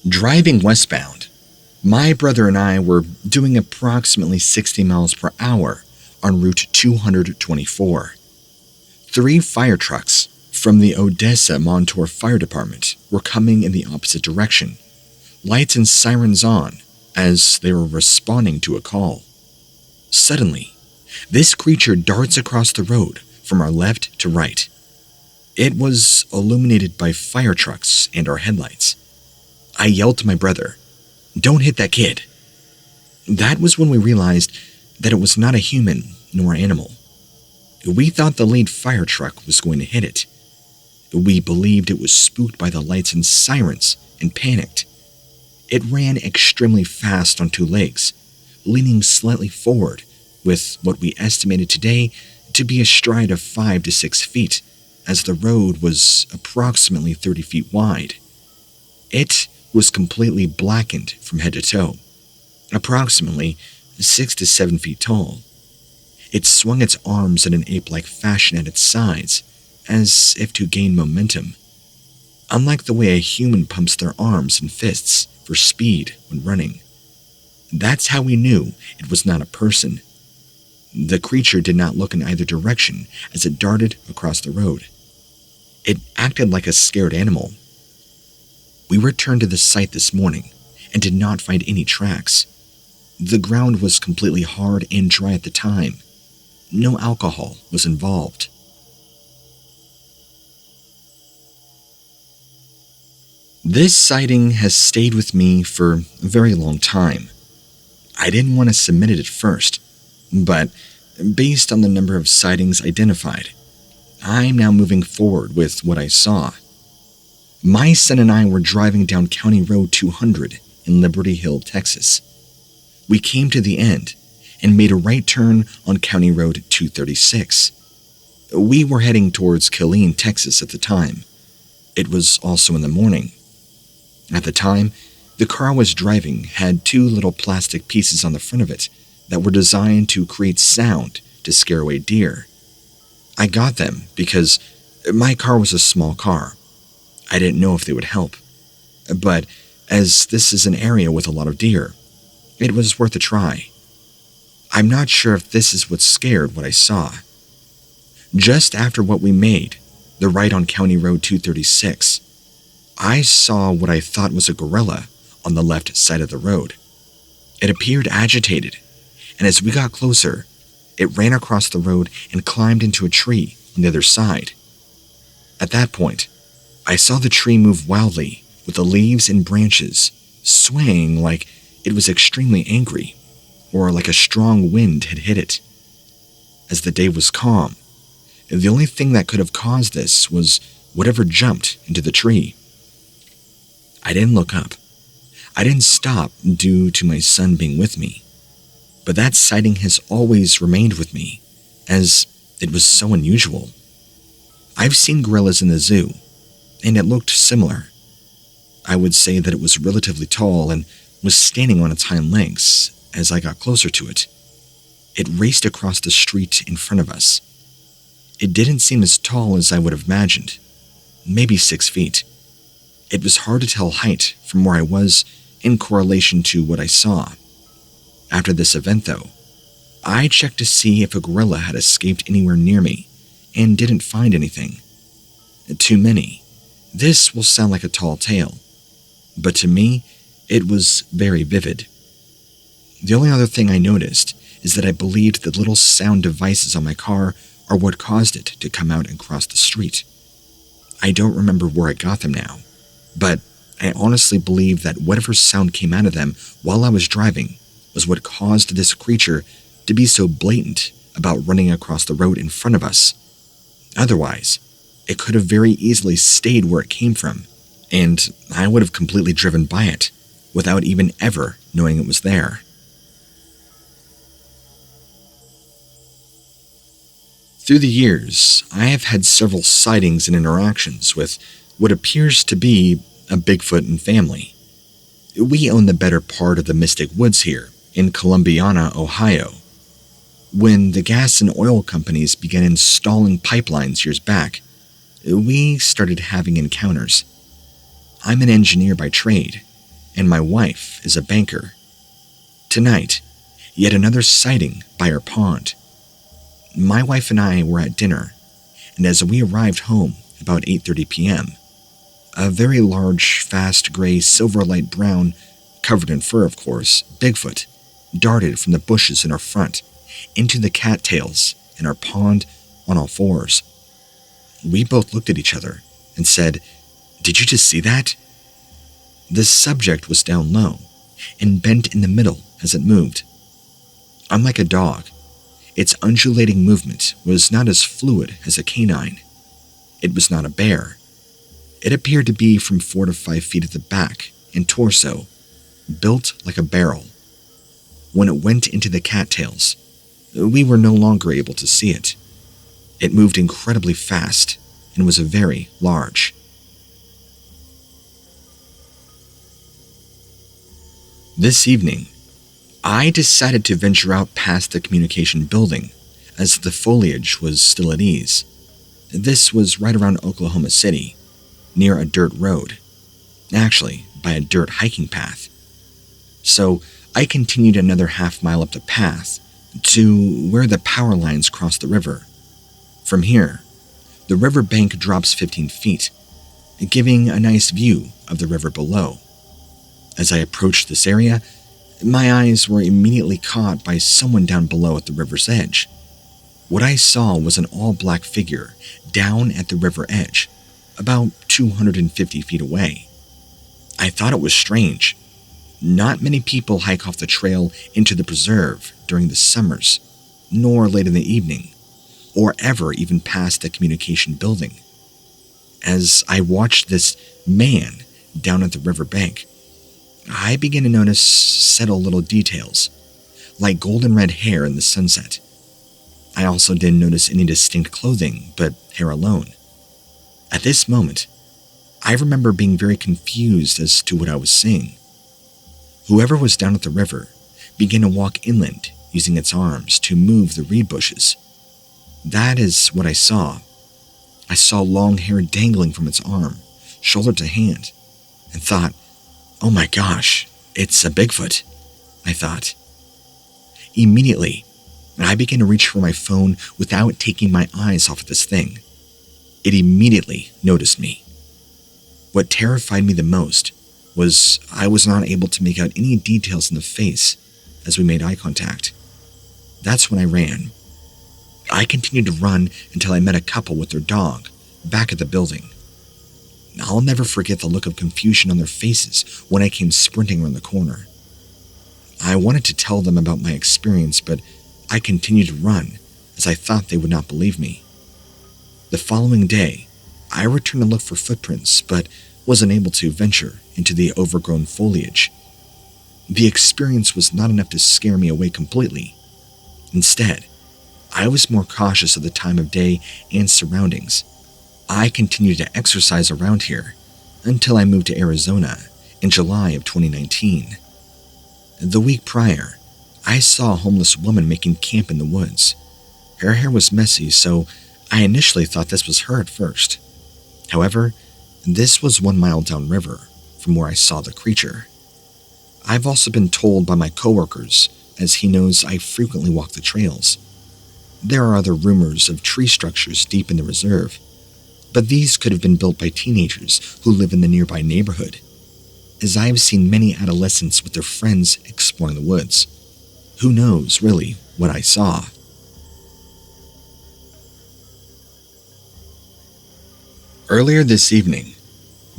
Driving westbound, my brother and I were doing approximately 60 miles per hour on Route 224. Three fire trucks from the Odessa Montour Fire Department were coming in the opposite direction, lights and sirens on as they were responding to a call. Suddenly, this creature darts across the road from our left to right. It was illuminated by fire trucks and our headlights. I yelled to my brother, "Don't hit that kid." That was when we realized that it was not a human nor animal. We thought the lead fire truck was going to hit it. We believed it was spooked by the lights and sirens and panicked. It ran extremely fast on two legs, leaning slightly forward with what we estimated today to be a stride of 5 to 6 feet, as the road was approximately 30 feet wide. It was completely blackened from head to toe, approximately 6 to 7 feet tall. It swung its arms in an ape-like fashion at its sides, as if to gain momentum, unlike the way a human pumps their arms and fists for speed when running. That's how we knew it was not a person. The creature did not look in either direction as it darted across the road. It acted like a scared animal. We returned to the site this morning and did not find any tracks. The ground was completely hard and dry at the time. No alcohol was involved. This sighting has stayed with me for a very long time. I didn't want to submit it at first, but based on the number of sightings identified, I'm now moving forward with what I saw. My son and I were driving down County Road 200 in Liberty Hill, Texas. We came to the end and made a right turn on County Road 236. We were heading towards Killeen, Texas at the time. It was also in the morning. At the time, the car I was driving had two little plastic pieces on the front of it that were designed to create sound to scare away deer. I got them because my car was a small car. I didn't know if they would help. But as this is an area with a lot of deer, it was worth a try. I'm not sure if this is what scared what I saw. Just after what we made, the right on County Road 236, I saw what I thought was a gorilla on the left side of the road. It appeared agitated, and as we got closer, it ran across the road and climbed into a tree on the other side. At that point, I saw the tree move wildly with the leaves and branches swaying like it was extremely angry or like a strong wind had hit it. As the day was calm, the only thing that could have caused this was whatever jumped into the tree. I didn't look up. I didn't stop due to my son being with me. But that sighting has always remained with me, as it was so unusual. I've seen gorillas in the zoo, and it looked similar. I would say that it was relatively tall and was standing on its hind legs as I got closer to it. It raced across the street in front of us. It didn't seem as tall as I would have imagined, maybe 6 feet. It was hard to tell height from where I was in correlation to what I saw. After this event, though, I checked to see if a gorilla had escaped anywhere near me and didn't find anything. Too many. This will sound like a tall tale, but to me, it was very vivid. The only other thing I noticed is that I believed the little sound devices on my car are what caused it to come out and cross the street. I don't remember where I got them now, but I honestly believe that whatever sound came out of them while I was driving was what caused this creature to be so blatant about running across the road in front of us. Otherwise, it could have very easily stayed where it came from, and I would have completely driven by it without even ever knowing it was there. Through the years, I have had several sightings and interactions with what appears to be a Bigfoot and family. We own the better part of the Mystic Woods here in Columbiana, Ohio. When the gas and oil companies began installing pipelines years back, we started having encounters. I'm an engineer by trade, and my wife is a banker. Tonight, yet another sighting by our pond. My wife and I were at dinner, and as we arrived home about 8:30 p.m., a very large, fast gray, silver light brown, covered in fur of course, Bigfoot darted from the bushes in our front into the cattails in our pond on all fours. We both looked at each other and said, "Did you just see that?" The subject was down low and bent in the middle as it moved. Unlike a dog, its undulating movement was not as fluid as a canine. It was not a bear. It appeared to be from 4 to 5 feet at the back and torso, built like a barrel. When it went into the cattails, we were no longer able to see it. It moved incredibly fast and was very large. This evening, I decided to venture out past the communication building as the foliage was still at ease. This was right around Oklahoma City, near a dirt road, actually by a dirt hiking path. So I continued another half-mile up the path to where the power lines cross the river. From here, the river bank drops 15 feet, giving a nice view of the river below. As I approached this area, my eyes were immediately caught by someone down below at the river's edge. What I saw was an all-black figure down at the river edge, about 250 feet away. I thought it was strange. Not many people hike off the trail into the preserve during the summers, nor late in the evening, or ever even past the communication building. As I watched this man down at the river bank, I began to notice subtle little details, like golden red hair in the sunset. I also didn't notice any distinct clothing, but hair alone. At this moment, I remember being very confused as to what I was seeing. Whoever was down at the river began to walk inland using its arms to move the reed bushes. That is what I saw. I saw long hair dangling from its arm, shoulder to hand, and thought, "Oh my gosh, it's a Bigfoot," I thought. Immediately, I began to reach for my phone without taking my eyes off of this thing. It immediately noticed me. What terrified me the most was I was not able to make out any details in the face as we made eye contact. That's when I ran. I continued to run until I met a couple with their dog back at the building. I'll never forget the look of confusion on their faces when I came sprinting around the corner. I wanted to tell them about my experience, but I continued to run as I thought they would not believe me. The following day, I returned to look for footprints, but was unable to venture into the overgrown foliage. The experience was not enough to scare me away completely. Instead, I was more cautious of the time of day and surroundings. I continued to exercise around here until I moved to Arizona in July of 2019. The week prior, I saw a homeless woman making camp in the woods. Her hair was messy, so I initially thought this was her at first. However, this was 1 mile downriver from where I saw the creature. I've also been told by my coworkers, as he knows I frequently walk the trails. There are other rumors of tree structures deep in the reserve, but these could have been built by teenagers who live in the nearby neighborhood, as I have seen many adolescents with their friends exploring the woods. Who knows, really, what I saw? Earlier this evening,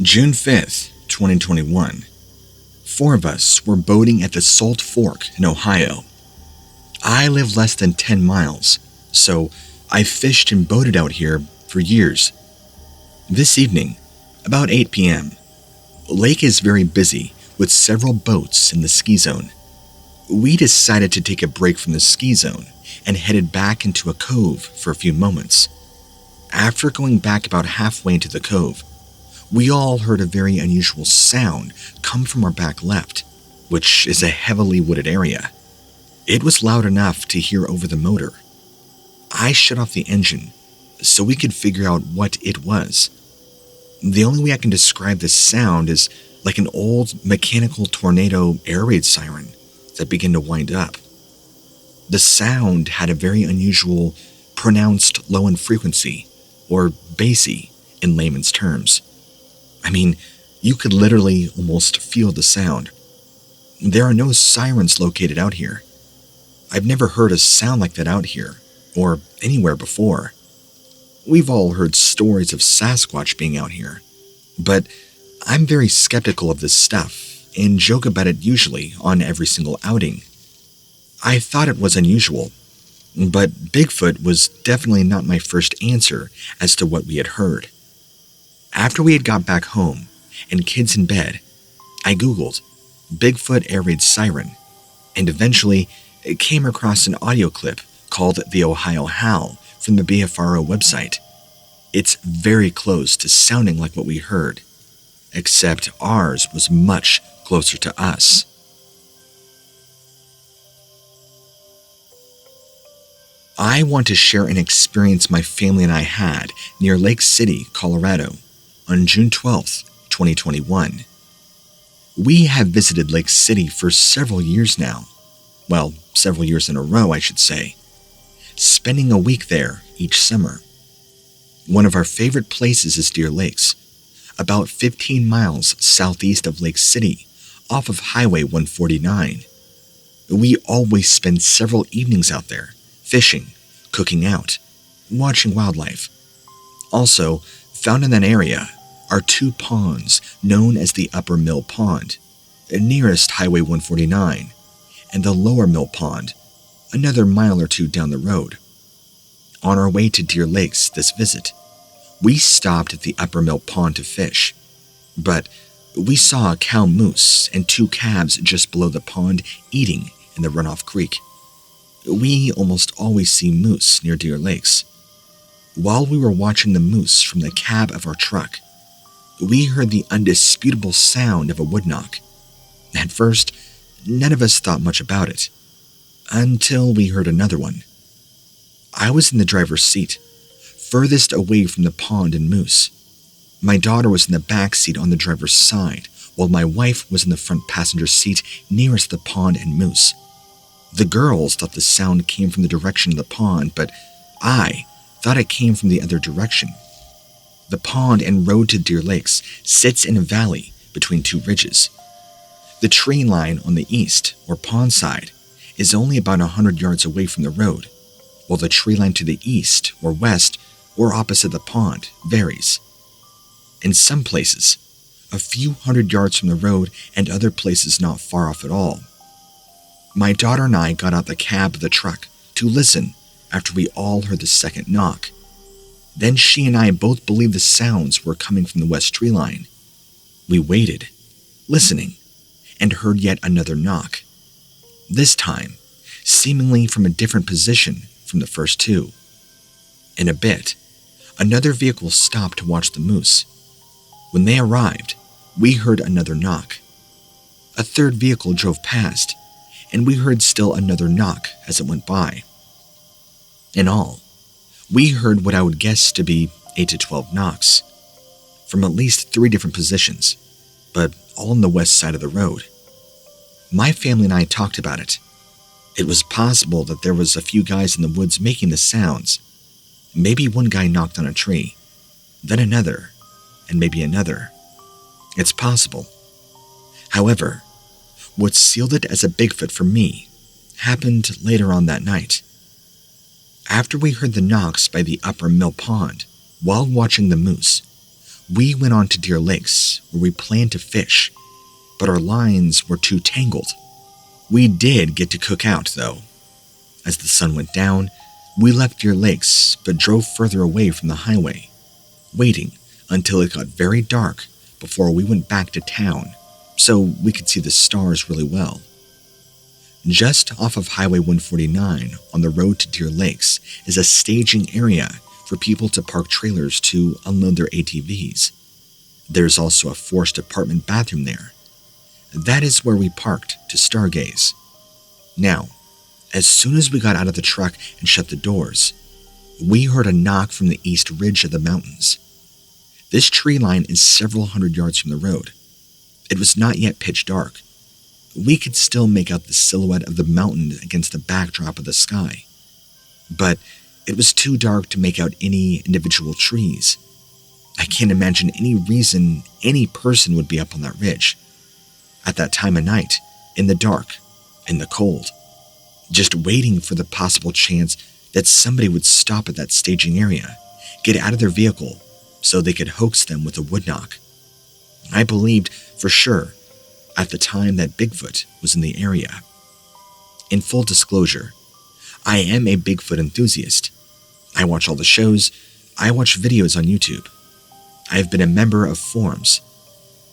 June 5th, 2021, 4 of us were boating at the Salt Fork in Ohio. I live less than 10 miles, so I fished and boated out here for years. This evening, about 8 p.m., the lake is very busy with several boats in the ski zone. We decided to take a break from the ski zone and headed back into a cove for a few moments. After going back about halfway into the cove, we all heard a very unusual sound come from our back left, which is a heavily wooded area. It was loud enough to hear over the motor. I shut off the engine so we could figure out what it was. The only way I can describe this sound is like an old mechanical tornado air raid siren that began to wind up. The sound had a very unusual, pronounced low in frequency, or bassy in layman's terms. I mean, you could literally almost feel the sound. There are no sirens located out here. I've never heard a sound like that out here, or anywhere before. We've all heard stories of Sasquatch being out here, but I'm very skeptical of this stuff and joke about it usually on every single outing. I thought it was unusual, but Bigfoot was definitely not my first answer as to what we had heard. After we had got back home and kids in bed, I Googled Bigfoot air raid siren and eventually came across an audio clip called The Ohio Howl from the BFRO website. It's very close to sounding like what we heard, except ours was much closer to us. I want to share an experience my family and I had near Lake City, Colorado, on June 12th, 2021. We have visited Lake City for several years now. Well, several years in a row, I should say, spending a week there each summer. One of our favorite places is Deer Lakes, about 15 miles southeast of Lake City, off of Highway 149. We always spend several evenings out there, fishing, cooking out, watching wildlife. Also, found in that area are two ponds known as the Upper Mill Pond, nearest Highway 149, and the Lower Mill Pond, another mile or two down the road. On our way to Deer Lakes this visit, we stopped at the Upper Mill Pond to fish, but we saw a cow moose and two calves just below the pond eating in the runoff creek. We almost always see moose near Deer Lakes. While we were watching the moose from the cab of our truck, we heard the undisputable sound of a woodknock. At first, none of us thought much about it, until we heard another one. I was in the driver's seat, furthest away from the pond and moose. My daughter was in the back seat on the driver's side, while my wife was in the front passenger seat nearest the pond and moose. The girls thought the sound came from the direction of the pond, but I thought it came from the other direction. The pond and road to Deer Lakes sits in a valley between two ridges. The tree line on the east, or pond side, is only about 100 yards away from the road, while the tree line to the east, or west, or opposite the pond varies. In some places, a few hundred yards from the road, and other places not far off at all. My daughter and I got out the cab of the truck to listen after we all heard the second knock. Then she and I both believed the sounds were coming from the west tree line. We waited, listening, and heard yet another knock. This time, seemingly from a different position from the first two. In a bit, another vehicle stopped to watch the moose. When they arrived, we heard another knock. A third vehicle drove past, and we heard still another knock as it went by. In all, we heard what I would guess to be 8 to 12 knocks, from at least 3 different positions, but all on the west side of the road. My family and I talked about it. It was possible that there was a few guys in the woods making the sounds. Maybe one guy knocked on a tree, then another, and maybe another. It's possible. However, what sealed it as a Bigfoot for me happened later on that night. After we heard the knocks by the Upper Mill Pond, while watching the moose, we went on to Deer Lakes where we planned to fish, but our lines were too tangled. We did get to cook out, though. As the sun went down, we left Deer Lakes but drove further away from the highway, waiting until it got very dark before we went back to town so we could see the stars really well. Just off of Highway 149 on the road to Deer Lakes is a staging area for people to park trailers to unload their ATVs. There's also a forced apartment bathroom there. That is where we parked to stargaze. Now, as soon as we got out of the truck and shut the doors, we heard a knock from the east ridge of the mountains. This tree line is several hundred yards from the road. It was not yet pitch dark. We could still make out the silhouette of the mountain against the backdrop of the sky. But it was too dark to make out any individual trees. I can't imagine any reason any person would be up on that ridge. At that time of night, in the dark, in the cold, just waiting for the possible chance that somebody would stop at that staging area, get out of their vehicle so they could hoax them with a wood knock. I believed for sure at the time that Bigfoot was in the area. In full disclosure, I am a Bigfoot enthusiast. I watch all the shows, I watch videos on YouTube. I have been a member of forums,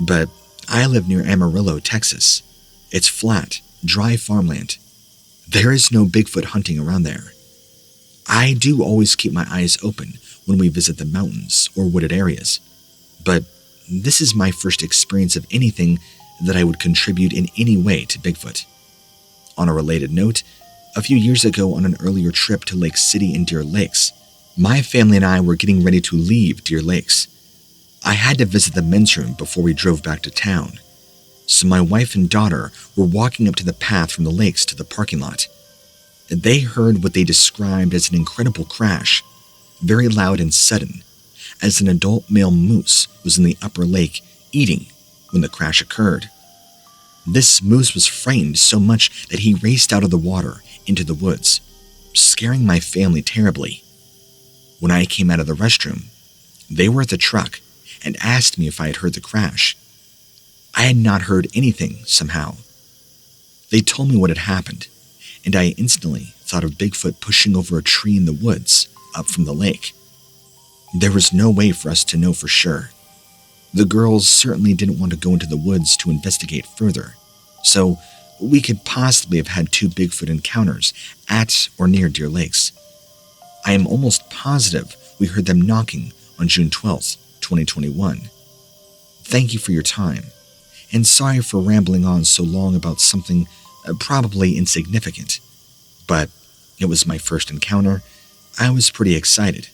but I live near Amarillo, Texas. It's flat, dry farmland. There is no Bigfoot hunting around there. I do always keep my eyes open when we visit the mountains or wooded areas, but this is my first experience of anything that I would contribute in any way to Bigfoot. On a related note, a few years ago on an earlier trip to Lake City and Deer Lakes, my family and I were getting ready to leave Deer Lakes. I had to visit the men's room before we drove back to town, so my wife and daughter were walking up to the path from the lakes to the parking lot. They heard what they described as an incredible crash, very loud and sudden, as an adult male moose was in the upper lake eating when the crash occurred. This moose was frightened so much that he raced out of the water into the woods, scaring my family terribly. When I came out of the restroom, they were at the truck and asked me if I had heard the crash. I had not heard anything somehow. They told me what had happened, and I instantly thought of Bigfoot pushing over a tree in the woods up from the lake. There was no way for us to know for sure. The girls certainly didn't want to go into the woods to investigate further, so we could possibly have had 2 Bigfoot encounters at or near Deer Lakes. I am almost positive we heard them knocking on June 12th, 2021. Thank you for your time, and sorry for rambling on so long about something probably insignificant, but it was my first encounter. I was pretty excited.